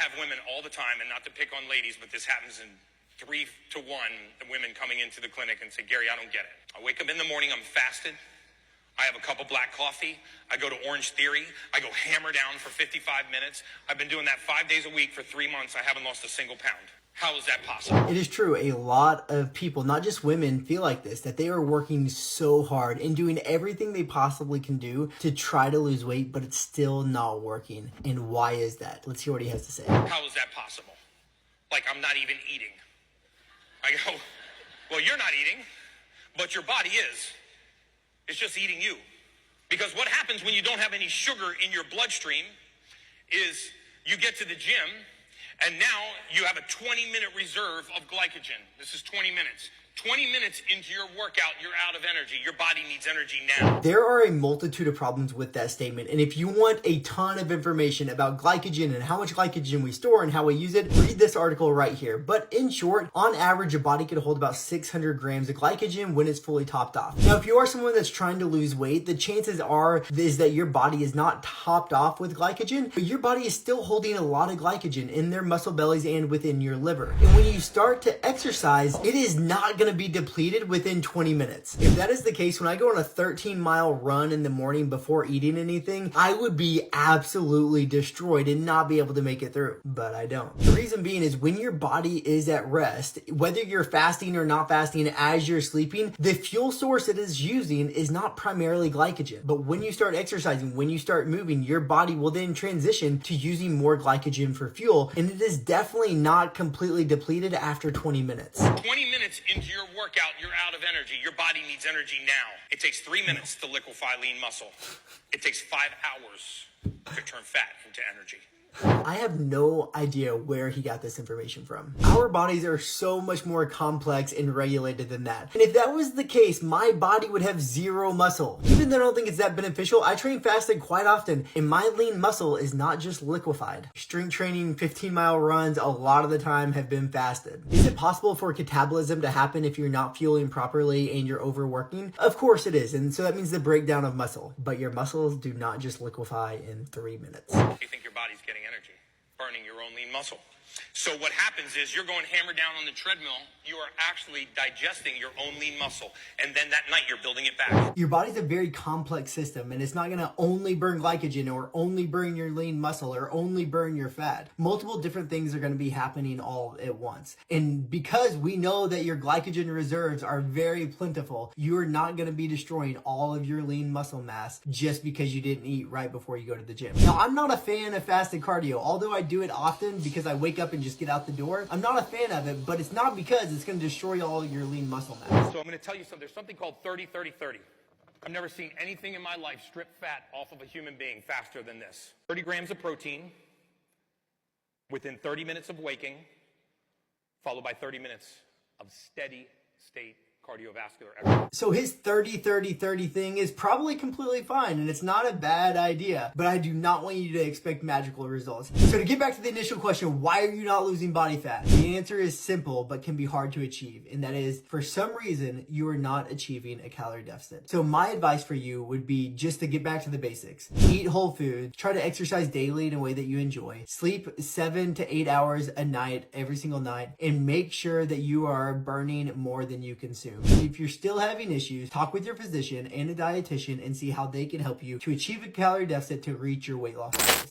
have women all the time, and not to pick on ladies, but this happens in 3 to 1, the women coming into the clinic and say, Gary, I don't get it. I wake up in the morning, I'm fasted. I have a cup of black coffee. I go to Orange Theory. I go hammer down for 55 minutes. I've been doing that 5 days a week for 3 months. I haven't lost a single pound. How is that possible? It is true. A lot of people, not just women, feel like this, that they are working so hard and doing everything they possibly can do to try to lose weight, but it's still not working. And why is that? Let's hear what he has to say. How is that possible? Like I'm not even eating. I go, well, you're not eating, but your body is. It's just eating you. Because what happens when you don't have any sugar in your bloodstream is you get to the gym and now you have a 20-minute reserve of glycogen. This is 20 minutes. 20 minutes into your workout, you're out of energy. Your body needs energy now. There are a multitude of problems with that statement. And if you want a ton of information about glycogen and how much glycogen we store and how we use it, read this article right here. But in short, on average, a body can hold about 600 grams of glycogen when it's fully topped off. Now, if you are someone that's trying to lose weight, the chances are is that your body is not topped off with glycogen, but your body is still holding a lot of glycogen in their muscle bellies and within your liver. And when you start to exercise, it is not going to be depleted within 20 minutes. If that is the case, when I go on a 13-mile run in the morning before eating anything, I would be absolutely destroyed and not be able to make it through, but I don't. The reason being is when your body is at rest, whether you're fasting or not fasting as you're sleeping, the fuel source it is using is not primarily glycogen. But when you start exercising, when you start moving, your body will then transition to using more glycogen for fuel, and it is definitely not completely depleted after 20 minutes. 20 minutes into your workout, you're out of energy. Your body needs energy now. It takes 3 minutes to liquefy lean muscle. It takes 5 hours to turn fat into energy. I have no idea where he got this information from. Our bodies are so much more complex and regulated than that. And if that was the case, my body would have zero muscle. Even though I don't think it's that beneficial, I train fasted quite often, and my lean muscle is not just liquefied. Strength training, 15-mile runs, a lot of the time have been fasted. Is it possible for catabolism to happen if you're not fueling properly and you're overworking? Of course it is, and so that means the breakdown of muscle. But your muscles do not just liquefy in 3 minutes. You think your body's getting energy, burning your own lean muscle. So what happens is you're going hammer down on the treadmill, you are actually digesting your own lean muscle, and then that night you're building it back. Your body's a very complex system, and it's not going to only burn glycogen or only burn your lean muscle or only burn your fat. Multiple different things are going to be happening all at once. And because we know that your glycogen reserves are very plentiful, you're not going to be destroying all of your lean muscle mass just because you didn't eat right before you go to the gym. Now, I'm not a fan of fasted cardio, although I do it often because I wake up and just get out the door. I'm not a fan of it, but it's not because it's going to destroy all your lean muscle mass. So I'm going to tell you something. There's something called 30-30-30. I've never seen anything in my life strip fat off of a human being faster than this. 30 grams of protein within 30 minutes of waking, followed by 30 minutes of steady state cardiovascular effort. So his 30-30-30 thing is probably completely fine, and it's not a bad idea, but I do not want you to expect magical results. So to get back to the initial question, why are you not losing body fat? The answer is simple, but can be hard to achieve, and that is, for some reason, you are not achieving a calorie deficit. So my advice for you would be just to get back to the basics. Eat whole food, try to exercise daily in a way that you enjoy, sleep 7 to 8 hours a night, every single night, and make sure that you are burning more than you consume. If you're still having issues, talk with your physician and a dietitian and see how they can help you to achieve a calorie deficit to reach your weight loss goals.